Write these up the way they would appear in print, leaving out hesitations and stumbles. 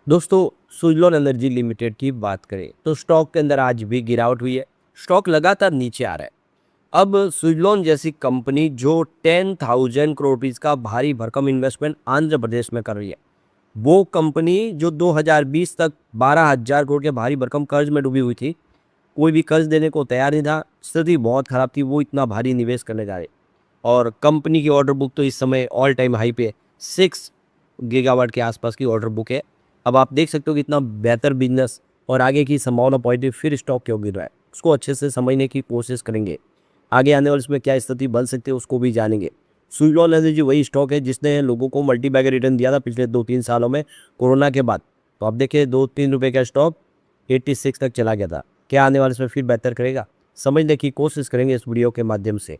दोस्तों, Suzlon energy limited की बात करें तो स्टॉक के अंदर आज भी गिरावट हुई है। स्टॉक लगातार नीचे आ रहा है। अब सुज़लॉन जैसी कंपनी जो 10,000 करोड़ रुपीस का भारी भरकम इन्वेस्टमेंट आंध्र प्रदेश में कर रही है, वो कंपनी जो 2020 तक 12,000 करोड़ के भारी भरकम कर्ज में डूबी हुई थी, कोई भी कर्ज देने को तैयार नहीं था, स्थिति बहुत खराब थी, वो इतना भारी निवेश करने जा रहे। और कंपनी की ऑर्डर बुक तो इस समय ऑल टाइम हाई पे 6 गीगावाट के आसपास की ऑर्डर बुक है। अब आप देख सकते हो कि इतना बेहतर बिजनेस और आगे की संभावना पॉजिटिव फिर स्टॉक क्यों गिर रहा है, उसको अच्छे से समझने की कोशिश करेंगे। आगे आने वाले इसमें क्या स्थिति बन सकती है उसको भी जानेंगे। सुज़लॉन एनर्जी वही स्टॉक है जिसने लोगों को मल्टी बैगर रिटर्न दिया था पिछले 2-3 सालों में कोरोना के बाद। तो आप देखिए 2-3 रुपए का स्टॉक 86 तक चला गया था। क्या आने वाले इसमें फिर बेहतर करेगा? समझने की कोशिश करेंगे इस वीडियो के माध्यम से।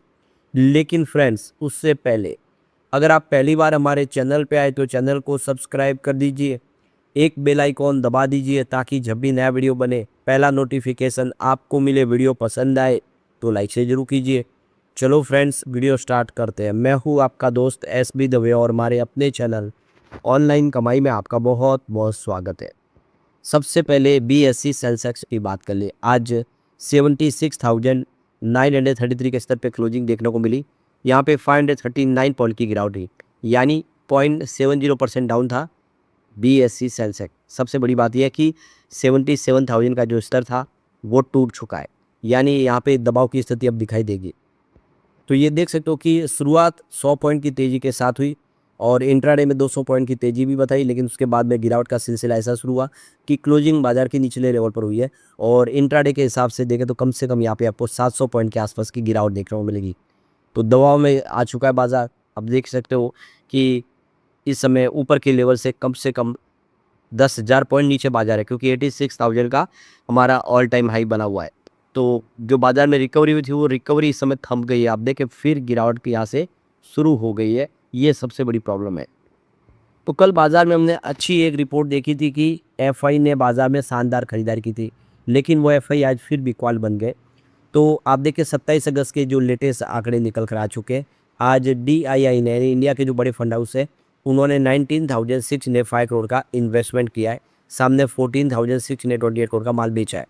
लेकिन फ्रेंड्स, उससे पहले अगर आप पहली बार हमारे चैनल पे आए तो चैनल को सब्सक्राइब कर दीजिए, एक बेल आइकॉन दबा दीजिए ताकि जब भी नया वीडियो बने पहला नोटिफिकेशन आपको मिले। वीडियो पसंद आए तो लाइक से जरूर कीजिए। चलो फ्रेंड्स, वीडियो स्टार्ट करते हैं। मैं हूँ आपका दोस्त SB दवे और हमारे अपने चैनल ऑनलाइन कमाई में आपका बहुत बहुत स्वागत है। सबसे पहले BSE सेंसेक्स की बात कर ले। आज 76,933 के स्तर पे क्लोजिंग देखने को मिली। यहाँ पे 539 पॉइंट की गिरावट हुई, यानी 0.70% डाउन था BSE सेंसेक्स। सबसे बड़ी बात यह है कि 77,000 का जो स्तर था वो टूट चुका है, यानी यहाँ पे दबाव की स्थिति अब दिखाई देगी। तो ये देख सकते हो कि शुरुआत 100 पॉइंट की तेज़ी के साथ हुई और इंट्राडे में 200 पॉइंट की तेज़ी भी बताई, लेकिन उसके बाद में गिरावट का सिलसिला ऐसा शुरू हुआ कि क्लोजिंग बाजार के निचले लेवल पर हुई है। और इंट्राडे के हिसाब से देखें तो कम से कम यहाँ पे आपको 700 पॉइंट के आसपास की गिरावट देखने को मिलेगी। तो दबाव में आ चुका है बाजार। अब देख सकते हो कि इस समय ऊपर के लेवल से कम 10,000 पॉइंट नीचे बाजार है, क्योंकि 86,000 का हमारा ऑल टाइम हाई बना हुआ है। तो जो बाजार में रिकवरी हुई थी वो रिकवरी इस समय थम गई है। आप देखें फिर गिरावट की यहाँ से शुरू हो गई है, ये सबसे बड़ी प्रॉब्लम है। तो कल बाजार में हमने अच्छी एक रिपोर्ट देखी थी कि FI ने बाजार में शानदार खरीदारी की थी, लेकिन वो FI आज फिर बिकवाल बन गए। तो आप देखिए 27 अगस्त के जो लेटेस्ट आंकड़े निकल कर आ चुके हैं। आज DII ने, यानी इंडिया के जो बड़े फंड हाउस है, उन्होंने 19,605 करोड़ का इन्वेस्टमेंट किया है, सामने 14,628 करोड़ का माल बेचा है।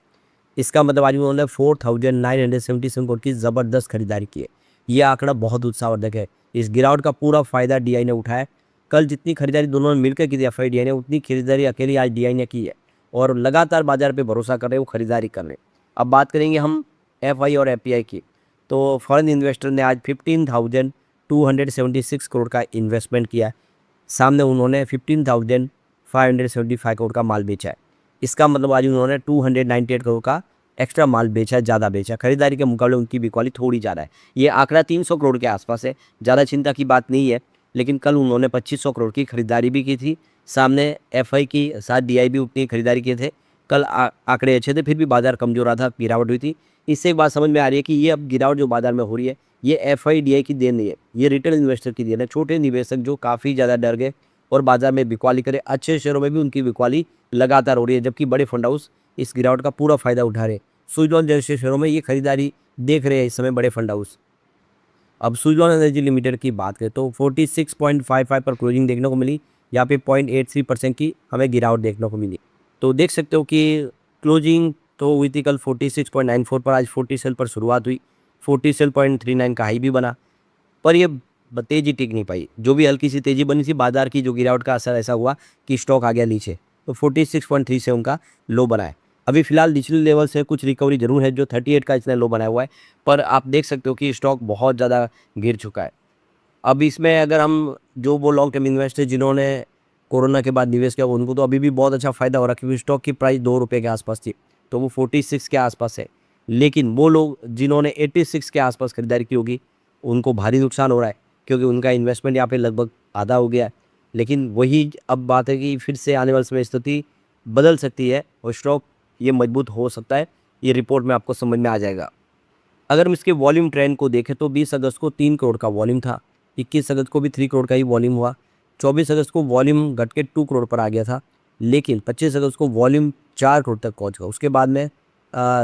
इसका मतलब आज उन्होंने 4,977 करोड़ की ज़बरदस्त खरीदारी की है। ये आंकड़ा बहुत उत्साहवर्धक है। इस गिरावट का पूरा फायदा DI ने उठाया। कल जितनी खरीदारी दोनों ने मिलकर की थी FI DI ने, उतनी खरीदारी अकेली आज DI ने की है और लगातार बाजार पे भरोसा कर रहे हैं, वो खरीदारी कर रहे हैं। अब बात करेंगे हम FI और FPI की। तो फॉरेन इन्वेस्टर ने आज 15,276 करोड़ का इन्वेस्टमेंट किया है, सामने उन्होंने 15,575 करोड़ का माल बेचा है। इसका मतलब आज उन्होंने 298 करोड़ का एक्स्ट्रा माल बेचा है, ज़्यादा बेचा। खरीदारी के मुकाबले उनकी बिकवाली थोड़ी ज़्यादा है। ये आंकड़ा 300 करोड़ के आसपास है, ज़्यादा चिंता की बात नहीं है। लेकिन कल उन्होंने 2500 करोड़ की खरीदारी भी की थी, सामने FI की साथ DI भी उतनी खरीदारी किए थे। कल आंकड़े अच्छे थे, फिर भी बाजार कमज़ोर रहा था, गिरावट हुई थी। इससे एक बात समझ में आ रही है कि ये अब गिरावट जो बाजार में हो रही है, ये FI DI की देन नहीं है, ये रिटेल इन्वेस्टर की देन है। छोटे निवेशक जो काफ़ी ज़्यादा डर गए और बाजार में बिकवाली करे, अच्छे शेयरों में भी उनकी बिकवाली लगातार हो रही है, जबकि बड़े फंड हाउस इस गिरावट का पूरा फायदा उठा रहे हैं। सुज़लॉन जैसे शेयरों में ये खरीदारी देख रहे हैं इस समय बड़े फंड हाउस। अब सुज़लॉन एनर्जी लिमिटेड की बात करें तो 46.55 पर क्लोजिंग देखने को मिली। यहाँ पे 0.83% की हमें गिरावट देखने को मिली। तो देख सकते हो कि क्लोजिंग तो हुई थी कल 46.94 पर, आज 40 सेल पर शुरुआत हुई, 40 सेल 0.39 का हाई भी बना, पर ये तेज़ी टिक नहीं पाई। जो भी हल्की सी तेज़ी बनी थी, बाजार की जो गिरावट का असर ऐसा हुआ कि स्टॉक आ गया नीचे। तो 46.37 का लो बना है। अभी फिलहाल निचले लेवल से कुछ रिकवरी जरूर है, जो 38 का इसने लो बनाया हुआ है, पर आप देख सकते हो कि स्टॉक बहुत ज़्यादा गिर चुका है। अब इसमें अगर हम जो वो लॉन्ग टर्म इन्वेस्टर जिन्होंने कोरोना के बाद निवेश किया, उनको तो अभी भी बहुत अच्छा फ़ायदा हो रहा है, क्योंकि स्टॉक की प्राइस 2 रुपये के आसपास थी, तो वो 46 के आसपास है। लेकिन वो लोग जिन्होंने 86 के आसपास खरीदारी की होगी, उनको भारी नुकसान हो रहा है, क्योंकि उनका इन्वेस्टमेंट यहाँ पे लगभग आधा हो गया है। लेकिन वही अब बात है कि फिर से आने वाले समय स्थिति बदल सकती है और स्टॉक ये मजबूत हो सकता है। ये रिपोर्ट में आपको समझ में आ जाएगा। अगर हम इसके वॉल्यूम ट्रेंड को देखें तो 20 अगस्त को 3 करोड़ का वॉल्यूम था, 21 अगस्त को भी 3 करोड़ का ही वॉल्यूम हुआ, 24 अगस्त को वॉल्यूम घट के 2 करोड़ पर आ गया था, लेकिन 25 अगस्त को वॉल्यूम 4 करोड़ तक पहुंच गया। उसके बाद में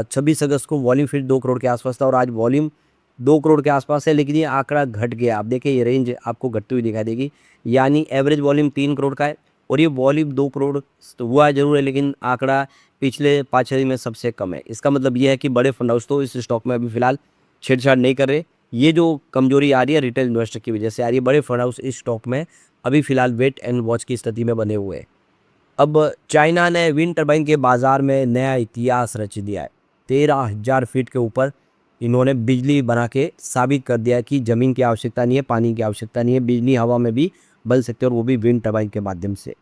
26 अगस्त को वॉल्यूम फिर 2 करोड़ के आसपास था और आज वॉल्यूम 2 करोड़ के आसपास है, लेकिन ये आंकड़ा घट गया। आप देखिए ये रेंज आपको घटती हुई दिखाई देगी, यानी एवरेज वॉल्यूम 3 करोड़ का है और ये वॉल्यूम 2 करोड़ तो हुआ जरूर है, लेकिन आंकड़ा पिछले 5-6 दिन में सबसे कम है। इसका मतलब ये है कि बड़े फंड हाउस तो इस स्टॉक में अभी फिलहाल छेड़छाड़ नहीं कर रहे। ये जो कमजोरी आ रही है रिटेल इन्वेस्टर की वजह से आ रही है। बड़े फंड हाउस इस स्टॉक में अभी फिलहाल वेट एंड वॉच की स्थिति में बने हुए हैं। अब चाइना ने विंड टरबाइन के बाजार में नया इतिहास रच दिया है। 13,000 फीट के ऊपर इन्होंने बिजली बना के साबित कर दिया है कि ज़मीन की आवश्यकता नहीं है, पानी की आवश्यकता नहीं है, बिजली हवा में भी बन सकती है, और वो भी विंड टरबाइन के माध्यम से।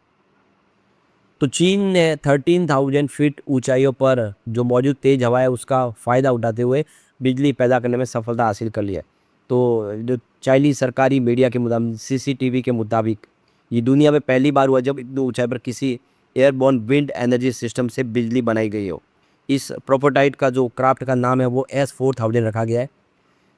तो चीन ने 13,000 फीट ऊंचाइयों पर जो मौजूद तेज हवा है उसका फ़ायदा उठाते हुए बिजली पैदा करने में सफलता हासिल कर लिया है। तो जो चाइनीज सरकारी मीडिया के मुताबिक, सीसीटीवी के मुताबिक, ये दुनिया में पहली बार हुआ जब इतनी ऊंचाई पर किसी एयरबोर्न विंड एनर्जी सिस्टम से बिजली बनाई गई हो। इस प्रोटोटाइप का जो क्राफ्ट का नाम है वो S4000 रखा गया है।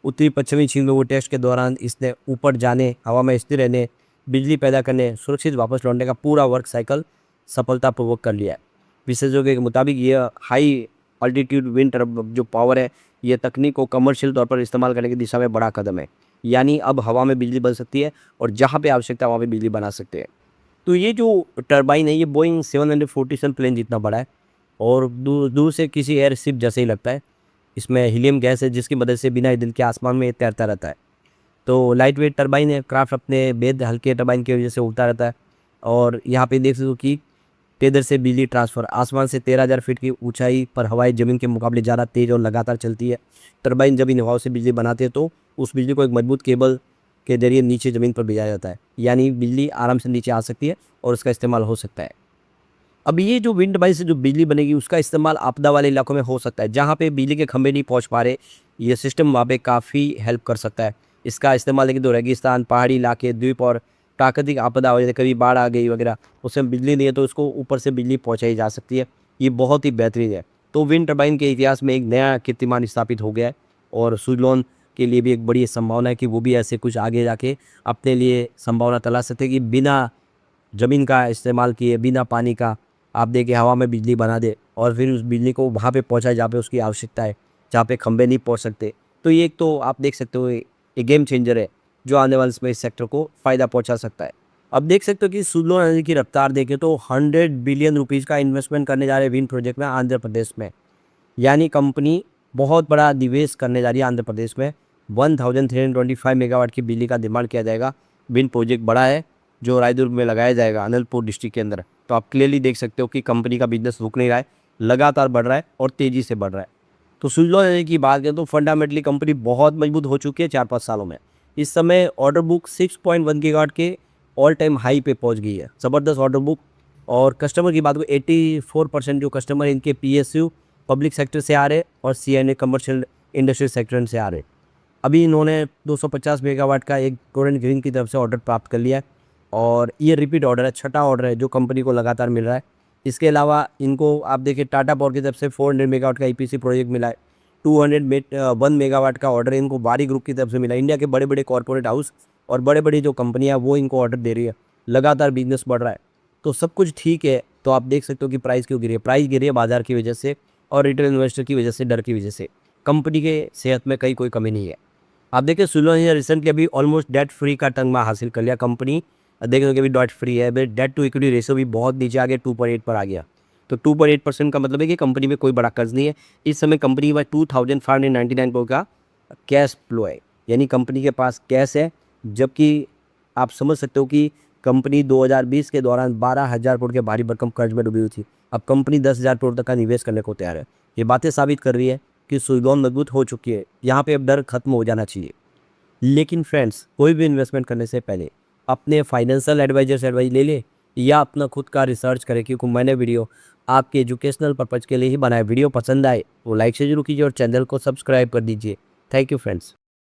उत्तरी पश्चिमी चीन में वो टेस्ट के दौरान इसने ऊपर जाने, हवा में स्थिर रहने, बिजली पैदा करने, सुरक्षित वापस लौटने का पूरा वर्क साइकिल सफलतापूर्वक कर लिया है। विशेषज्ञों के मुताबिक यह हाई अल्टीट्यूड विंड जो पावर है, यह तकनीक को कमर्शियल तौर पर इस्तेमाल करने की दिशा में बड़ा कदम है। यानी अब हवा में बिजली बन सकती है और जहाँ पे आवश्यकता वहाँ पे बिजली बना सकते हैं। तो ये जो टरबाइन है ये बोइंग 747 प्लेन जितना बड़ा है और दूर दूर से किसी एयर शिप जैसे ही लगता है। इसमें हीलियम गैस है जिसकी मदद से बिना ईंधन के आसमान में ये तैरता रहता है। तो लाइट वेट टरबाइन है, क्राफ्ट अपने बेहद हल्के टरबाइन की वजह से उड़ता रहता है। और यहाँ पे देख सकते हो कि तेज़र से बिजली ट्रांसफ़र आसमान से 13,000 फीट की ऊंचाई पर हवाई ज़मीन के मुकाबले ज़्यादा तेज़ और लगातार चलती है। टरबाइन जब इन हवाओं से बिजली बनाते हैं तो उस बिजली को एक मजबूत केबल के जरिए नीचे ज़मीन पर भेजा जाता है। यानी बिजली आराम से नीचे आ सकती है और उसका इस्तेमाल हो सकता है। अब ये जो विंड टरबाइन से जो बिजली बनेगी उसका इस्तेमाल आपदा वाले इलाकों में हो सकता है, जहाँ पे बिजली के खंभे नहीं पहुँच पा रहे। ये सिस्टम वहाँ पे काफ़ी हेल्प कर सकता है। इसका इस्तेमाल लेकिन तो रेगिस्तान, पहाड़ी इलाके, द्वीप और प्राकृतिक आपदा हो जैसे कभी बाढ़ आ गई वगैरह, उसमें बिजली नहीं है तो उसको ऊपर से बिजली पहुँचाई जा सकती है। ये बहुत ही बेहतरीन है। तो विंड टरबाइन के इतिहास में एक नया कीर्तिमान स्थापित हो गया है और सुजलॉन के लिए भी एक बड़ी संभावना है कि वो भी ऐसे कुछ आगे जाके अपने लिए संभावना तलाश सकते हैं कि बिना ज़मीन का इस्तेमाल किए, बिना पानी का आप देखिए हवा में बिजली बना दे और फिर उस बिजली को वहाँ पे पहुँचाए जहाँ पे उसकी आवश्यकता है, जहाँ पे खंभे नहीं पहुँच सकते। तो ये एक तो आप देख सकते हो ये गेम चेंजर है जो आने वाले समय इस सेक्टर को फ़ायदा पहुँचा सकता है। अब देख सकते हो कि सुजलॉन एनर्जी की रफ्तार देखें तो 100 बिलियन रुपीज़ का इन्वेस्टमेंट करने जा रहे हैं विंड प्रोजेक्ट में आंध्र प्रदेश में। यानी कंपनी बहुत बड़ा निवेश करने जा रही है आंध्र प्रदेश में। 1325 मेगावाट की बिजली का निर्माण किया जाएगा। विंड प्रोजेक्ट बड़ा है जो रायदुर्ग में लगाया जाएगा अनलपुर डिस्ट्रिक्ट के अंदर। तो आप क्लियरली देख सकते हो कि कंपनी का बिजनेस रुक नहीं रहा है, लगातार बढ़ रहा है और तेज़ी से बढ़ रहा है। तो सुजलॉन एनर्जी की बात करें तो फंडामेंटली कंपनी बहुत मजबूत हो चुकी है 4-5 सालों में। इस समय ऑर्डर बुक 6.1 गीगावाट के ऑल टाइम हाई पे पहुंच गई है। ज़बरदस्त ऑर्डर बुक। और कस्टमर की बात को 84% जो कस्टमर इनके PSU पब्लिक सेक्टर से आ रहे और CNA कमर्शियल इंडस्ट्री सेक्टर से आ रहे। अभी इन्होंने 250 मेगावाट का एक टोरेंट ग्रीन की तरफ से ऑर्डर प्राप्त कर लिया है और ये रिपीट ऑर्डर है, छठा ऑर्डर है जो कंपनी को लगातार मिल रहा है। इसके अलावा इनको आप देखिए टाटा पावर की तरफ से 400 मेगावाट का EPC प्रोजेक्ट मिला है। 1 मेगावाट का ऑर्डर इनको बारी ग्रुप की तरफ से मिला है। इंडिया के बड़े बड़े कॉर्पोरेट हाउस और बड़े बड़ी जो कंपनियां वो इनको ऑर्डर दे रही है। लगातार बिजनेस बढ़ रहा है तो सब कुछ ठीक है। तो आप देख सकते हो कि प्राइस क्यों गिरी है। प्राइस गिरी है बाजार की वजह से और रिटेल इन्वेस्टर की वजह से, डर की वजह से। कंपनी के सेहत में कोई कमी नहीं है। आप देखिए सुजलॉन ने रिसेंटली अभी ऑलमोस्ट डेट फ्री का तगमा हासिल कर लिया। कंपनी देखेंगे कि अभी डेट फ्री है, डेट टू इक्विटी रेशियो भी बहुत नीचे आ गया, 2.8 पर आ गया। तो 2.8% का मतलब है कि कंपनी में कोई बड़ा कर्ज नहीं है। इस समय कंपनी के पास 2,599 करोड़ का कैश फ्लो है, यानी कंपनी के पास कैश है। जबकि आप समझ सकते हो कि कंपनी 2020 के दौरान 12,000 करोड़ के भारी भरकम कर्ज में डूबी हुई थी। अब कंपनी 10,000 करोड़ तक का निवेश करने को तैयार है। ये बातें साबित कर रही है कि सुजलॉन मजबूत हो चुकी है। यहाँ पे अब डर खत्म हो जाना चाहिए। लेकिन फ्रेंड्स, कोई भी इन्वेस्टमेंट करने से पहले अपने फाइनेंशियल एडवाइजर से एडवाइस ले ले या अपना खुद का रिसर्च करें, क्योंकि मैंने वीडियो आपके एजुकेशनल पर्पज़ के लिए ही बनाया। वीडियो पसंद आए तो लाइक से जरूर कीजिए और चैनल को सब्सक्राइब कर दीजिए। Thank you friends.